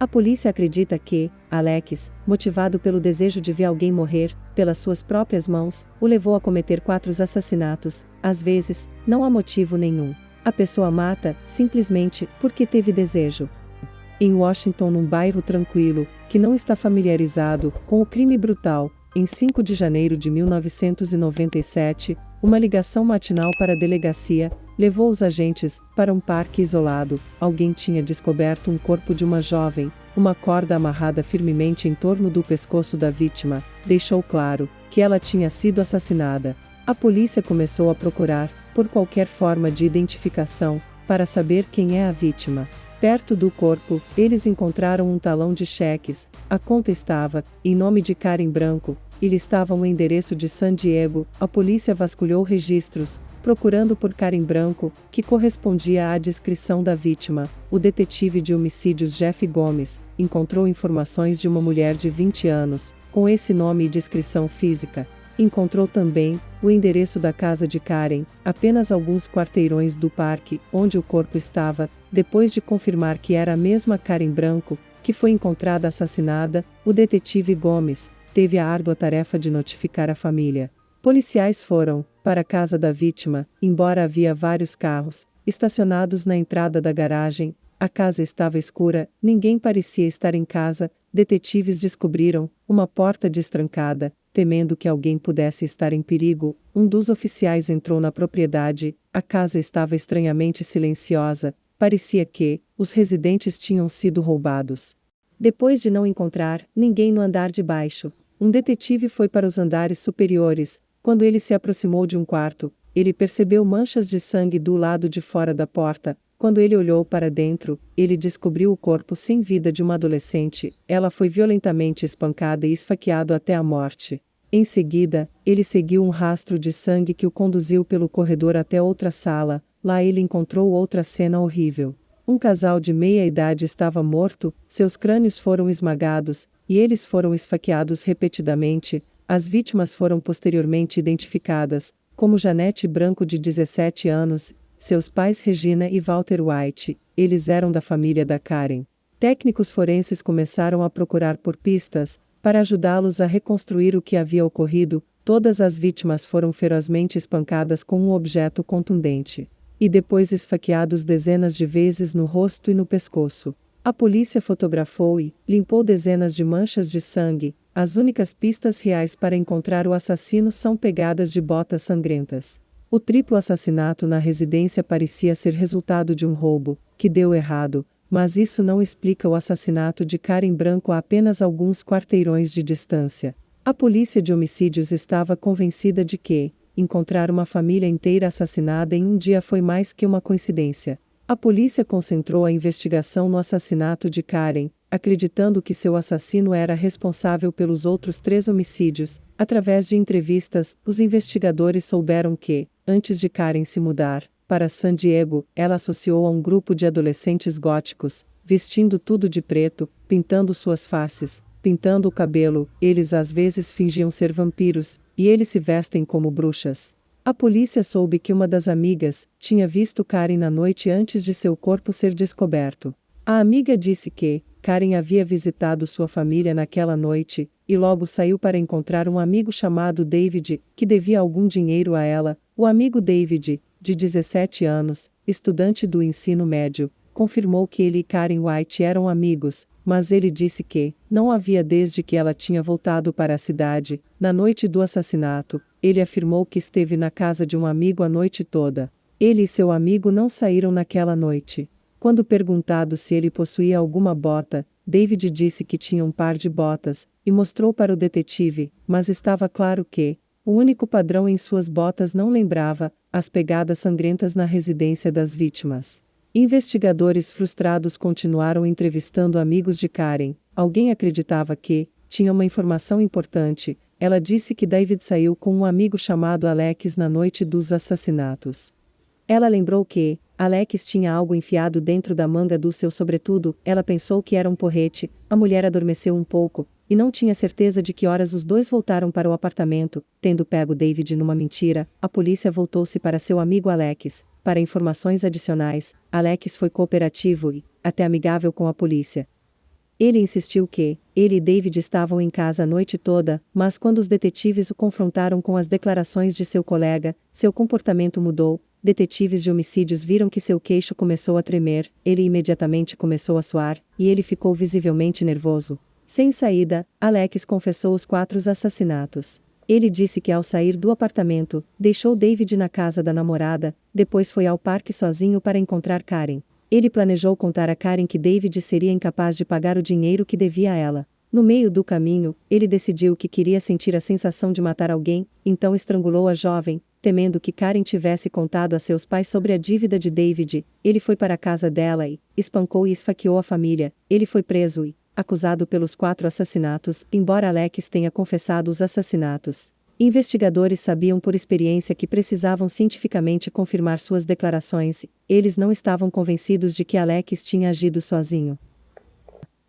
A polícia acredita que Alex, motivado pelo desejo de ver alguém morrer, pelas suas próprias mãos, o levou a cometer 4 assassinatos. Às vezes, não há motivo nenhum. A pessoa mata, simplesmente, porque teve desejo. Em Washington, num bairro tranquilo, que não está familiarizado com o crime brutal, em 5 de janeiro de 1997, uma ligação matinal para a delegacia levou os agentes para um parque isolado. Alguém tinha descoberto um corpo de uma jovem, uma corda amarrada firmemente em torno do pescoço da vítima, deixou claro que ela tinha sido assassinada. A polícia começou a procurar, por qualquer forma de identificação, para saber quem é a vítima. Perto do corpo, eles encontraram um talão de cheques. A conta estava em nome de Karen Branco, e listava um endereço de San Diego. A polícia vasculhou registros, procurando por Karen Branco, que correspondia à descrição da vítima. O detetive de homicídios Jeff Gomes encontrou informações de uma mulher de 20 anos, com esse nome e descrição física. Encontrou também o endereço da casa de Karen, apenas alguns quarteirões do parque onde o corpo estava. Depois de confirmar que era a mesma Karen Branco que foi encontrada assassinada, o detetive Gomes teve a árdua tarefa de notificar a família. Policiais foram para a casa da vítima, embora havia vários carros estacionados na entrada da garagem. A casa estava escura, ninguém parecia estar em casa. Detetives descobriram uma porta destrancada. Temendo que alguém pudesse estar em perigo, um dos oficiais entrou na propriedade. A casa estava estranhamente silenciosa, parecia que os residentes tinham sido roubados. Depois de não encontrar ninguém no andar de baixo, um detetive foi para os andares superiores. Quando ele se aproximou de um quarto, ele percebeu manchas de sangue do lado de fora da porta. Quando ele olhou para dentro, ele descobriu o corpo sem vida de uma adolescente. Ela foi violentamente espancada e esfaqueada até a morte. Em seguida, ele seguiu um rastro de sangue que o conduziu pelo corredor até outra sala. Lá ele encontrou outra cena horrível. Um casal de meia-idade estava morto, seus crânios foram esmagados, e eles foram esfaqueados repetidamente. As vítimas foram posteriormente identificadas como Janete Branco, de 17 anos, seus pais Regina e Walter White. Eles eram da família da Karen. Técnicos forenses começaram a procurar por pistas para ajudá-los a reconstruir o que havia ocorrido. Todas as vítimas foram ferozmente espancadas com um objeto contundente e depois esfaqueados dezenas de vezes no rosto e no pescoço. A polícia fotografou e limpou dezenas de manchas de sangue. As únicas pistas reais para encontrar o assassino são pegadas de botas sangrentas. O triplo assassinato na residência parecia ser resultado de um roubo que deu errado, mas isso não explica o assassinato de Karen Branco a apenas alguns quarteirões de distância. A polícia de homicídios estava convencida de que encontrar uma família inteira assassinada em um dia foi mais que uma coincidência. A polícia concentrou a investigação no assassinato de Karen, acreditando que seu assassino era responsável pelos outros 3 homicídios. Através de entrevistas, os investigadores souberam que, antes de Karen se mudar para San Diego, ela associou a um grupo de adolescentes góticos, vestindo tudo de preto, pintando suas faces, pintando o cabelo. Eles às vezes fingiam ser vampiros, e eles se vestem como bruxas. A polícia soube que uma das amigas tinha visto Karen na noite antes de seu corpo ser descoberto. A amiga disse que Karen havia visitado sua família naquela noite, e logo saiu para encontrar um amigo chamado David, que devia algum dinheiro a ela. O amigo David, de 17 anos, estudante do ensino médio, confirmou que ele e Karen White eram amigos, mas ele disse que não havia desde que ela tinha voltado para a cidade. Na noite do assassinato, ele afirmou que esteve na casa de um amigo a noite toda. Ele e seu amigo não saíram naquela noite. Quando perguntado se ele possuía alguma bota, David disse que tinha um par de botas, e mostrou para o detetive, mas estava claro que o único padrão em suas botas não lembrava as pegadas sangrentas na residência das vítimas. Investigadores frustrados continuaram entrevistando amigos de Karen. Alguém acreditava que tinha uma informação importante. Ela disse que David saiu com um amigo chamado Alex na noite dos assassinatos. Ela lembrou que Alex tinha algo enfiado dentro da manga do seu sobretudo. Ela pensou que era um porrete. A mulher adormeceu um pouco e não tinha certeza de que horas os dois voltaram para o apartamento. Tendo pego David numa mentira, a polícia voltou-se para seu amigo Alex para informações adicionais. Alex foi cooperativo e até amigável com a polícia. Ele insistiu que ele e David estavam em casa a noite toda, mas quando os detetives o confrontaram com as declarações de seu colega, seu comportamento mudou. Detetives de homicídios viram que seu queixo começou a tremer, ele imediatamente começou a suar, e ele ficou visivelmente nervoso. Sem saída, Alex confessou os 4 assassinatos. Ele disse que ao sair do apartamento, deixou David na casa da namorada, depois foi ao parque sozinho para encontrar Karen. Ele planejou contar a Karen que David seria incapaz de pagar o dinheiro que devia a ela. No meio do caminho, ele decidiu que queria sentir a sensação de matar alguém, então estrangulou a jovem, temendo que Karen tivesse contado a seus pais sobre a dívida de David. Ele foi para a casa dela e espancou e esfaqueou a família. Ele foi preso e acusado pelos 4 assassinatos, embora Alex tenha confessado os assassinatos. Investigadores sabiam por experiência que precisavam cientificamente confirmar suas declarações. Eles não estavam convencidos de que Alex tinha agido sozinho.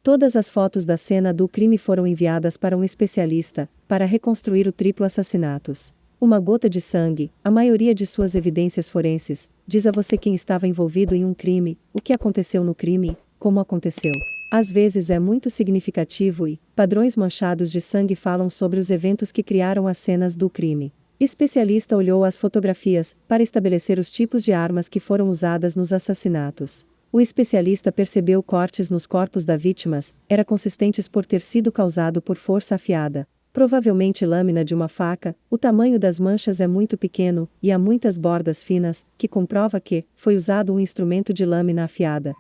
Todas as fotos da cena do crime foram enviadas para um especialista, para reconstruir o triplo assassinatos. Uma gota de sangue, a maioria de suas evidências forenses, diz a você quem estava envolvido em um crime, o que aconteceu no crime, como aconteceu. Às vezes é muito significativo e padrões manchados de sangue falam sobre os eventos que criaram as cenas do crime. Especialista olhou as fotografias para estabelecer os tipos de armas que foram usadas nos assassinatos. O especialista percebeu cortes nos corpos das vítimas, eram consistentes por ter sido causado por força afiada. Provavelmente lâmina de uma faca, o tamanho das manchas é muito pequeno, e há muitas bordas finas, que comprova que foi usado um instrumento de lâmina afiada.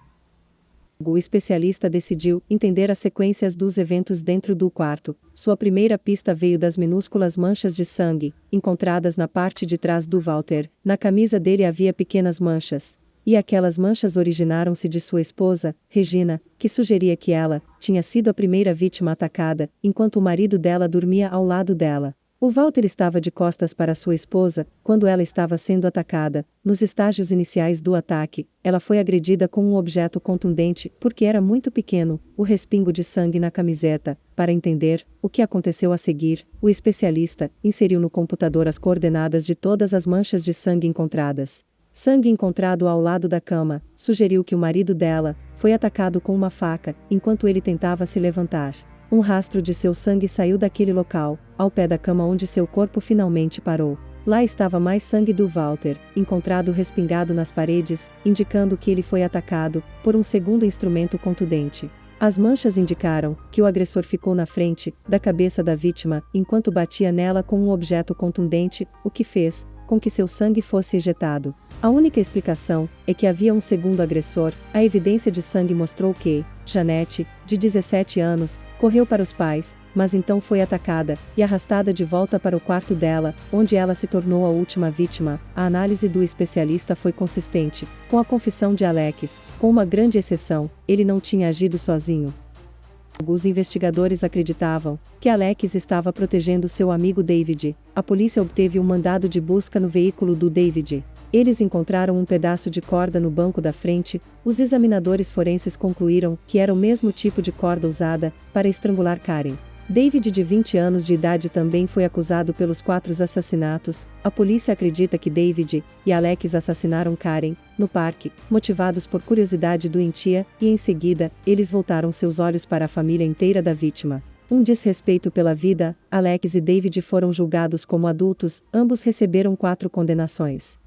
O especialista decidiu entender as sequências dos eventos dentro do quarto. Sua primeira pista veio das minúsculas manchas de sangue, encontradas na parte de trás do Walter. Na camisa dele havia pequenas manchas. E aquelas manchas originaram-se de sua esposa, Regina, que sugeria que ela tinha sido a primeira vítima atacada, enquanto o marido dela dormia ao lado dela. O Walter estava de costas para sua esposa, quando ela estava sendo atacada. Nos estágios iniciais do ataque, ela foi agredida com um objeto contundente, porque era muito pequeno, o respingo de sangue na camiseta. Para entender o que aconteceu a seguir, o especialista inseriu no computador as coordenadas de todas as manchas de sangue encontradas. Sangue encontrado ao lado da cama, sugeriu que o marido dela foi atacado com uma faca, enquanto ele tentava se levantar. Um rastro de seu sangue saiu daquele local, ao pé da cama onde seu corpo finalmente parou. Lá estava mais sangue do Walter, encontrado respingado nas paredes, indicando que ele foi atacado por um segundo instrumento contundente. As manchas indicaram que o agressor ficou na frente da cabeça da vítima, enquanto batia nela com um objeto contundente, o que fez com que seu sangue fosse ejetado. A única explicação é que havia um segundo agressor. A evidência de sangue mostrou que Janete, de 17 anos, correu para os pais, mas então foi atacada e arrastada de volta para o quarto dela, onde ela se tornou a última vítima. A análise do especialista foi consistente com a confissão de Alex, com uma grande exceção: ele não tinha agido sozinho. Os investigadores acreditavam que Alex estava protegendo seu amigo David. A polícia obteve um mandado de busca no veículo do David. Eles encontraram um pedaço de corda no banco da frente. Os examinadores forenses concluíram que era o mesmo tipo de corda usada para estrangular Karen. David, de 20 anos de idade, também foi acusado pelos 4 assassinatos. A polícia acredita que David e Alex assassinaram Karen no parque, motivados por curiosidade doentia, e em seguida, eles voltaram seus olhos para a família inteira da vítima. Um desrespeito pela vida. Alex e David foram julgados como adultos, ambos receberam 4 condenações.